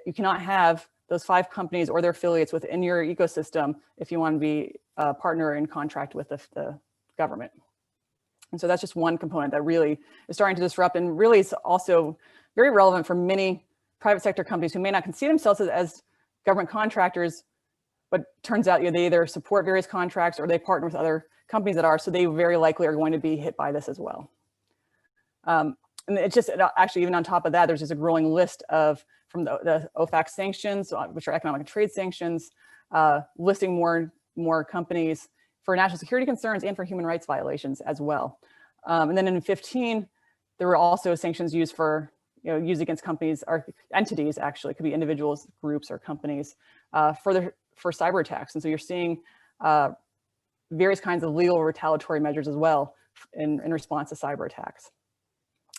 you cannot have those 5 companies or their affiliates within your ecosystem if you want to be a partner in contract with the government. And so that's just one component that really is starting to disrupt, and really is also very relevant for many private sector companies who may not consider themselves as government contractors, but turns out they either support various contracts or they partner with other companies that are, so they very likely are going to be hit by this as well. And it's just actually, even on top of that, there's just a growing list of, from the OFAC sanctions, which are economic and trade sanctions, listing more companies for national security concerns and for human rights violations as well. And then in 15, there were also sanctions used for, used against companies or entities, actually, it could be individuals, groups, or companies for cyber attacks. And so you're seeing various kinds of legal retaliatory measures as well in response to cyber attacks.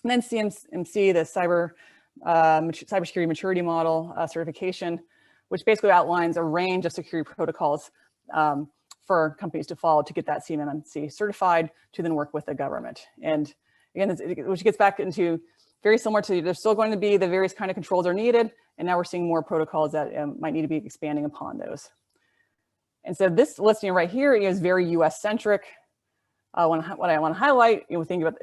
And then CMC, the cybersecurity maturity model certification, which basically outlines a range of security protocols for companies to follow to get that CMMC certified to then work with the government. And again, which gets back into very similar to, there's still going to be the various kind of controls are needed, and now we're seeing more protocols that might need to be expanding upon those. And so this listing right here is very US centric. What I want to highlight, if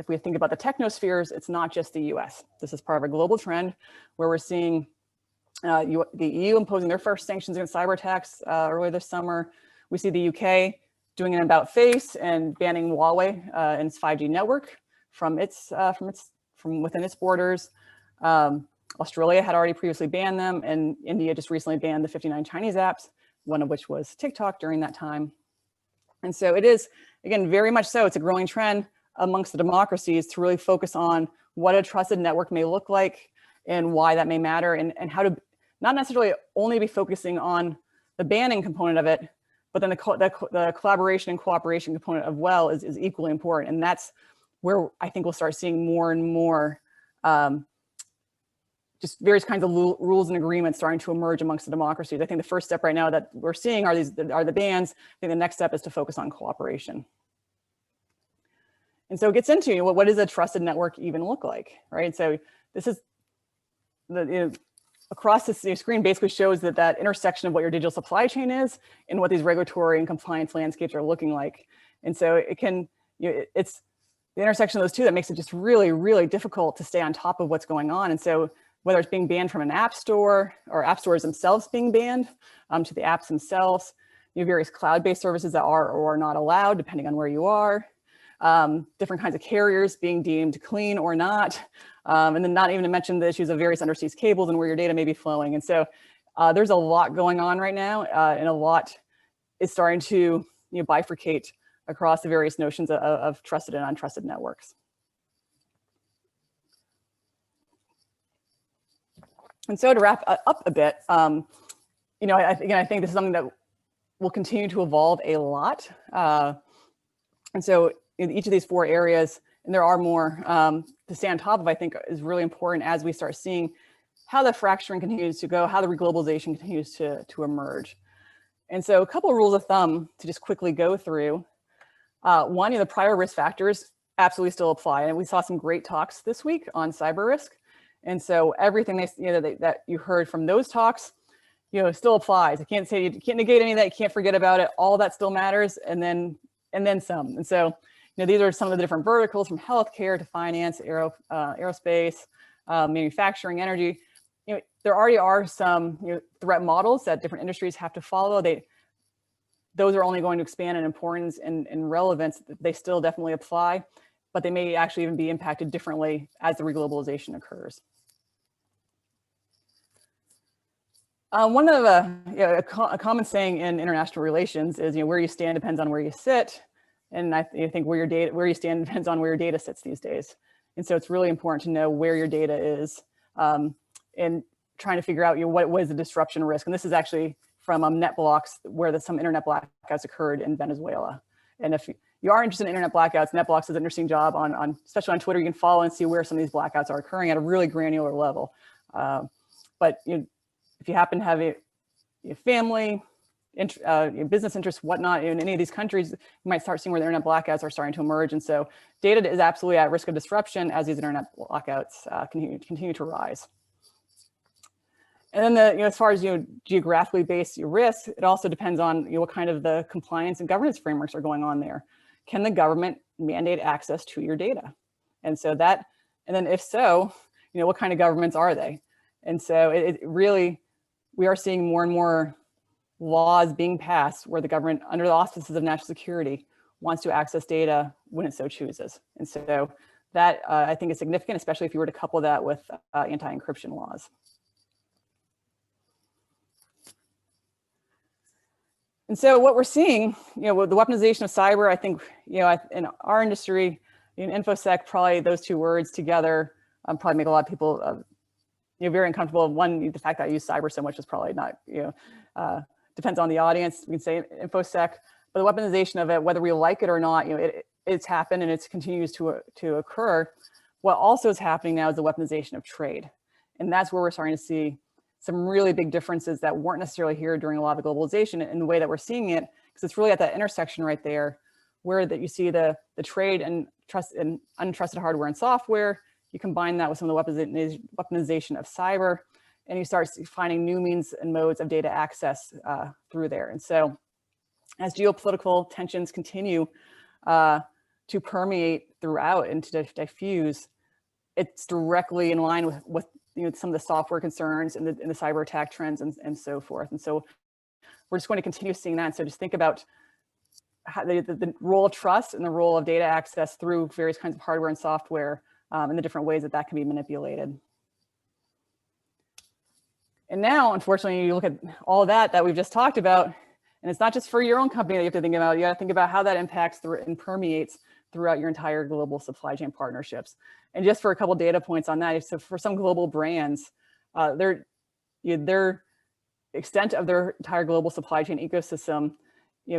we think about the technospheres, it's not just the US. This is part of a global trend where we're seeing the EU imposing their first sanctions against cyber attacks earlier this summer. We see the UK doing an about face and banning Huawei and its 5G network from within its borders. Australia had already previously banned them, and India just recently banned the 59 Chinese apps, one of which was TikTok during that time. And so it is, again, very much so, it's a growing trend amongst the democracies to really focus on what a trusted network may look like and why that may matter, and how to not necessarily only be focusing on the banning component of it, but then the collaboration and cooperation component of well is equally important. And that's where I think we'll start seeing more and more just various kinds of rules and agreements starting to emerge amongst the democracies. I think the first step right now that we're seeing are the bans. I think the next step is to focus on cooperation. And so it gets into what does a trusted network even look like, right? So this is across this screen basically shows that intersection of what your digital supply chain is and what these regulatory and compliance landscapes are looking like. And so it can, it's the intersection of those two that makes it just really, really difficult to stay on top of what's going on. And so whether it's being banned from an app store or app stores themselves being banned to the apps themselves, you have various cloud-based services that are or are not allowed depending on where you are. different kinds of carriers being deemed clean or not, and then not even to mention the issues of various undersea cables and where your data may be flowing. And so there's a lot going on right now, and a lot is starting to bifurcate across the various notions of trusted and untrusted networks. And so to wrap up a bit, I think this is something that will continue to evolve a lot. And so in each of these 4 areas, and there are more to stay on top of, I think is really important as we start seeing how the fracturing continues to go, how the reglobalization continues to emerge. And so a couple of rules of thumb to just quickly go through. One, the prior risk factors absolutely still apply. And we saw some great talks this week on cyber risk. And so everything that you heard from those talks, still applies. I can't say, you can't negate any of that, you can't forget about it. All that still matters, and then some. And so, these are some of the different verticals, from healthcare to finance, aerospace, manufacturing, energy. There already are some threat models that different industries have to follow. Those are only going to expand in importance and relevance. They still definitely apply, but they may actually even be impacted differently as the reglobalization occurs. One of a common saying in international relations is, where you stand depends on where you sit, and I think where you stand depends on where your data sits these days. And so it's really important to know where your data is, and trying to figure out what is the disruption risk. And this is actually from net blocks, where some internet blackouts occurred in Venezuela. And if you are interested in internet blackouts, NetBlocks does an interesting job especially on Twitter. You can follow and see where some of these blackouts are occurring at a really granular level. But if you happen to have a family, business interests, whatnot, in any of these countries, you might start seeing where the internet blackouts are starting to emerge. And so data is absolutely at risk of disruption as these internet blackouts continue to rise. And then as far as geographically based risk, it also depends on what kind of the compliance and governance frameworks are going on there. Can the government mandate access to your data? And so and then if so, what kind of governments are they? And so it really, we are seeing more and more laws being passed where the government, under the auspices of national security, wants to access data when it so chooses. And so that I think is significant, especially if you were to couple that with anti-encryption laws. And so what we're seeing, with the weaponization of cyber, I think, in our industry, in InfoSec, probably those 2 words together probably make a lot of people very uncomfortable. One, the fact that I use cyber so much is probably not, depends on the audience. We can say InfoSec, but the weaponization of it, whether we like it or not, it's happened and it continues to occur. What also is happening now is the weaponization of trade. And that's where we're starting to see some really big differences that weren't necessarily here during a lot of the globalization in the way that we're seeing it, because it's really at that intersection right there where that you see the trade and untrusted hardware and software. You combine that with some of the weaponization of cyber, and you start finding new means and modes of data access through there. And so as geopolitical tensions continue to permeate throughout and to diffuse, it's directly in line with some of the software concerns and the cyber attack trends and so forth. And so we're just going to continue seeing that. And so just think about how the role of trust and the role of data access through various kinds of hardware and software and the different ways that can be manipulated. And now, unfortunately, you look at all of that we've just talked about, and it's not just for your own company that you have to think about. You got to think about how that impacts and permeates throughout your entire global supply chain partnerships. And just for a couple data points on that, so for some global brands, their extent of their entire global supply chain ecosystem,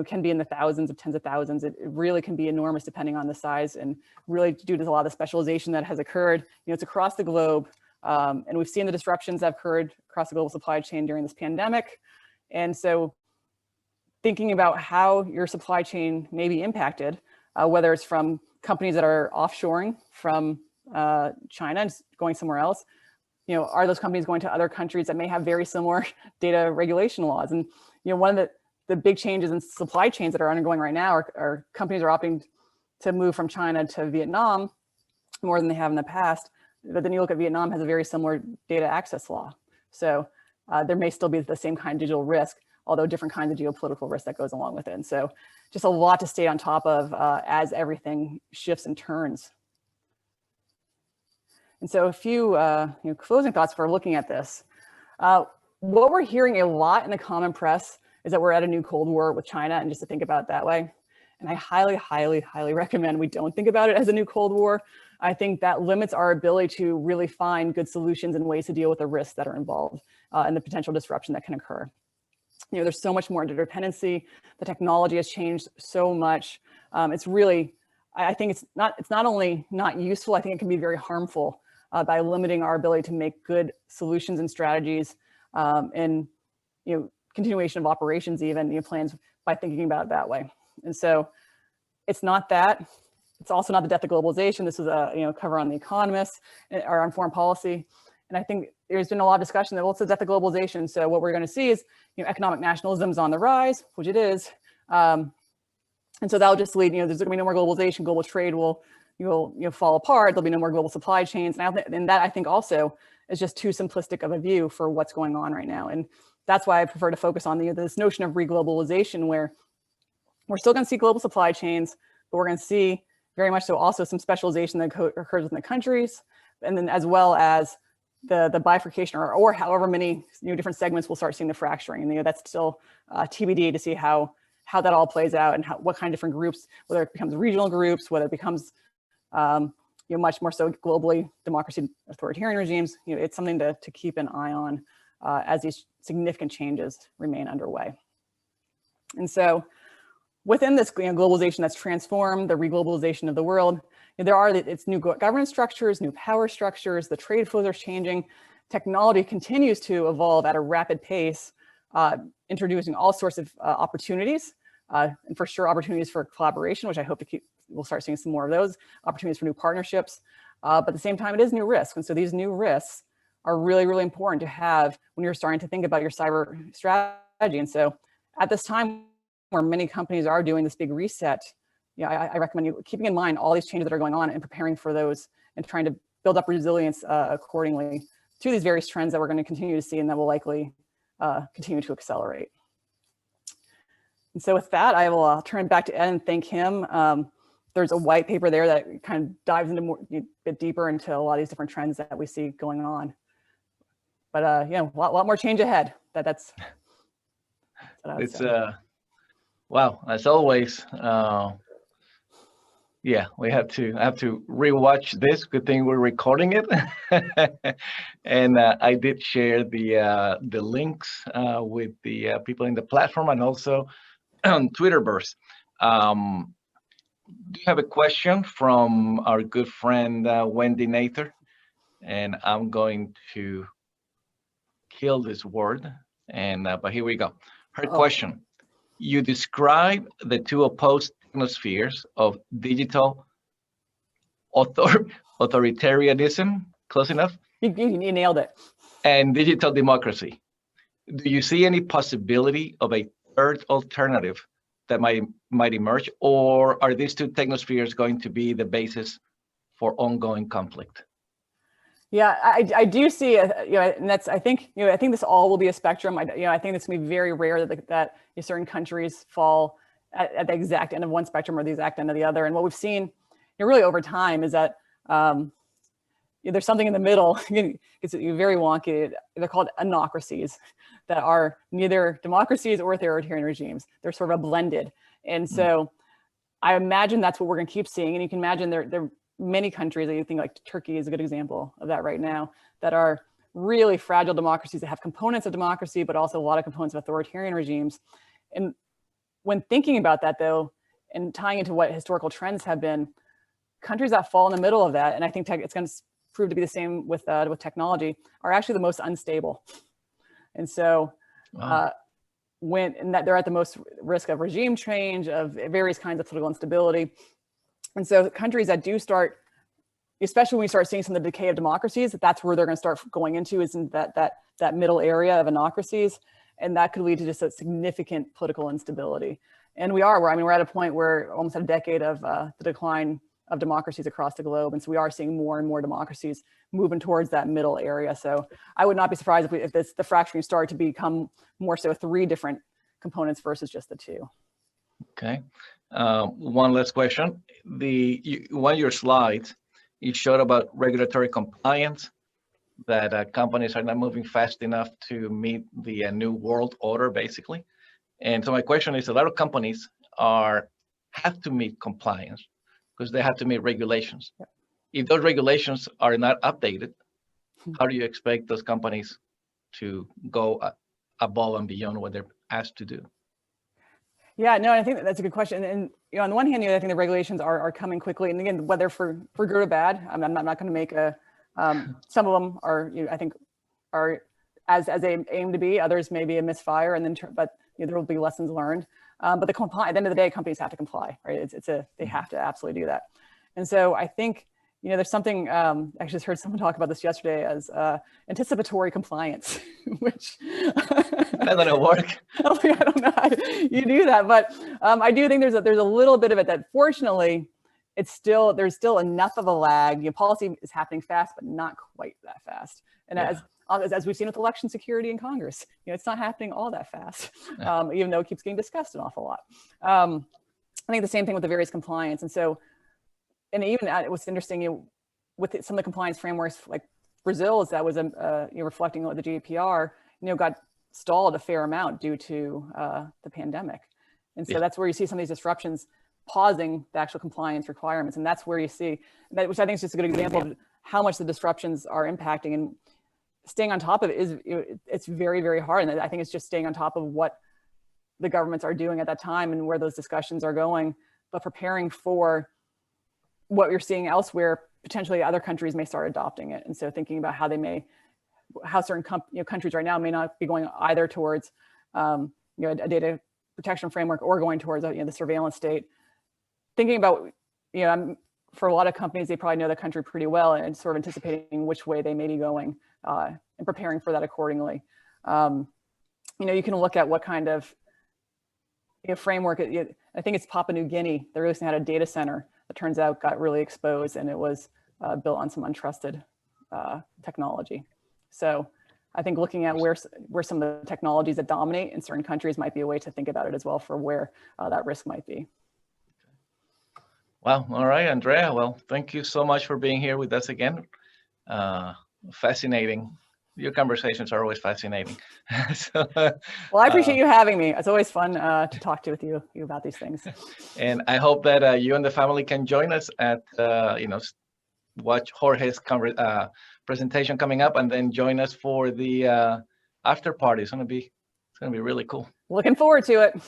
can be in the thousands of tens of thousands. It really can be enormous depending on the size, and really due to a lot of the specialization that has occurred. It's across the globe, and we've seen the disruptions that have occurred across the global supply chain during this pandemic. And so thinking about how your supply chain may be impacted, whether it's from companies that are offshoring from China and going somewhere else, are those companies going to other countries that may have very similar data regulation laws? And one of the big changes in supply chains that are undergoing right now are companies are opting to move from China to Vietnam more than they have in the past. But then you look at Vietnam has a very similar data access law. So there may still be the same kind of digital risk, although different kinds of geopolitical risk that goes along with it. And so just a lot to stay on top of as everything shifts and turns. And so a few closing thoughts for looking at this. What we're hearing a lot in the common press is that we're at a new Cold War with China, and just to think about it that way. And I highly, highly, highly recommend we don't think about it as a new Cold War. I think that limits our ability to really find good solutions and ways to deal with the risks that are involved and the potential disruption that can occur. There's so much more interdependency. The technology has changed so much. It's really, I think it's not only not useful, I think it can be very harmful by limiting our ability to make good solutions and strategies and continuation of operations, even plans, by thinking about it that way. And so it's not that. It's also not the death of globalization. This is a cover on The Economist or on foreign policy. And I think there's been a lot of discussion that, well, it's the death of globalization. So what we're going to see is economic nationalism is on the rise, which it is. And so that'll just lead, there's going to be no more globalization. Global trade will fall apart. There'll be no more global supply chains. And that I think also is just too simplistic of a view for what's going on right now. And that's why I prefer to focus on this notion of reglobalization, where we're still going to see global supply chains, but we're going to see very much so also some specialization that occurs within the countries, and then as well as the bifurcation or however many different segments we'll start seeing the fracturing. And that's still TBD to see how that all plays out and what kind of different groups, whether it becomes regional groups, whether it becomes much more so globally democracy authoritarian regimes. It's something to keep an eye on as these significant changes remain underway. And so within this globalization that's transformed, the reglobalization of the world, it's new governance structures, new power structures, the trade flows are changing. Technology continues to evolve at a rapid pace, introducing all sorts of opportunities, and for sure opportunities for collaboration, which I hope we'll start seeing some more of those, opportunities for new partnerships. But at the same time, it is new risks. And so these new risks are really, really important to have when you're starting to think about your cyber strategy. And so at this time, where many companies are doing this big reset, I recommend you keeping in mind all these changes that are going on and preparing for those and trying to build up resilience accordingly to these various trends that we're going to continue to see and that will likely continue to accelerate. And so with that, I will turn it back to Ed and thank him. There's a white paper there that kind of dives into a bit deeper into a lot of these different trends that we see going on. But a lot more change ahead. That's it's wow, as always. Yeah, we have to rewatch this. Good thing we're recording it. And I did share the links with the people in the platform and also on Twitterverse. Do you have a question from our good friend Wendy Nather? And I'm going to kill this word. And but here we go. Her question: you describe the two opposed technospheres of digital authoritarianism, close enough? You nailed it. And digital democracy. Do you see any possibility of a third alternative that might emerge, or are these two technospheres going to be the basis for ongoing conflict? Yeah, I do see, and that's, I think this all will be a spectrum. I think it's going to be very rare that certain countries fall at the exact end of one spectrum or the exact end of the other. And what we've seen really over time is that there's something in the middle. It's very wonky. They're called anocracies that are neither democracies or authoritarian regimes. They're sort of a blended. And so I imagine that's what we're going to keep seeing. And you can imagine there are many countries that you think, like Turkey is a good example of that right now, that are really fragile democracies that have components of democracy, but also a lot of components of authoritarian regimes. And when thinking about that, though, and tying into what historical trends have been, countries that fall in the middle of that, and I think it's going to prove to be the same with technology, are actually the most unstable. And so they're at the most risk of regime change, of various kinds of political instability. And so countries that do start, especially when we start seeing some of the decay of democracies, that's where they're going to start going into, is in that middle area of anocracies. And that could lead to just a significant political instability. And we're at a point where almost a decade of the decline of democracies across the globe. And so we are seeing more and more democracies moving towards that middle area. So I would not be surprised if the fracturing started to become more so 3 different components versus just the 2. Okay. One last question. One of your slides, you showed about regulatory compliance, that companies are not moving fast enough to meet the new world order, basically. And so my question is, a lot of companies have to meet compliance because they have to meet regulations. If those regulations are not updated, how do you expect those companies to go above and beyond what they're asked to do? Yeah, no, I think that's a good question. And on the one hand, I think the regulations are coming quickly. And again, whether for good or bad, I'm not going to make some of them are, I think, are as they aim to be. Others may be a misfire, and then but there will be lessons learned. But at the end of the day, companies have to comply, right? They have to absolutely do that. And so I think there's something. I actually just heard someone talk about this yesterday as anticipatory compliance, which that's gonna work. I don't know how you do that, but I do think there's a little bit of it that fortunately there's still enough of a lag. Policy is happening fast, but not quite that fast. And as we've seen with election security in Congress, it's not happening all that fast, even though it keeps getting discussed an awful lot. I think the same thing with the various compliance. And so, and even it was interesting, with some of the compliance frameworks, like Brazil's, that was reflecting what the GDPR, got stalled a fair amount due to the pandemic. And so that's where you see some of these disruptions pausing the actual compliance requirements. And that's where you see that, which I think is just a good example of how much the disruptions are impacting, and staying on top of it it's very, very hard. And I think it's just staying on top of what the governments are doing at that time and where those discussions are going, but preparing for what you're seeing elsewhere. Potentially other countries may start adopting it. And so thinking about how certain countries right now may not be going either towards a data protection framework or going towards the surveillance state. Thinking about, for a lot of companies, they probably know the country pretty well and sort of anticipating which way they may be going and preparing for that accordingly. You can look at what kind of framework. I think it's Papua New Guinea. They recently had a data center that turns out got really exposed, and it was built on some untrusted technology. So I think looking at where some of the technologies that dominate in certain countries might be a way to think about it as well, for where that risk might be. Well, all right, Andrea. Well, thank you so much for being here with us again. Fascinating. Your conversations are always fascinating. Well, I appreciate you having me. It's always fun to talk with you about these things. And I hope that you and the family can join us at, watch Jorge's presentation coming up, and then join us for the after party. It's gonna be really cool. Looking forward to it.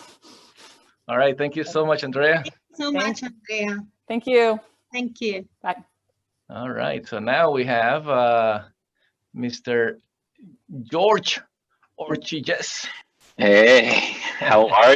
All right, thank you so much, Andrea. Thank you so much, Andrea. Thank you. Thank you. Bye. All right, so now we have Mr. George Orchiges. Hey, how are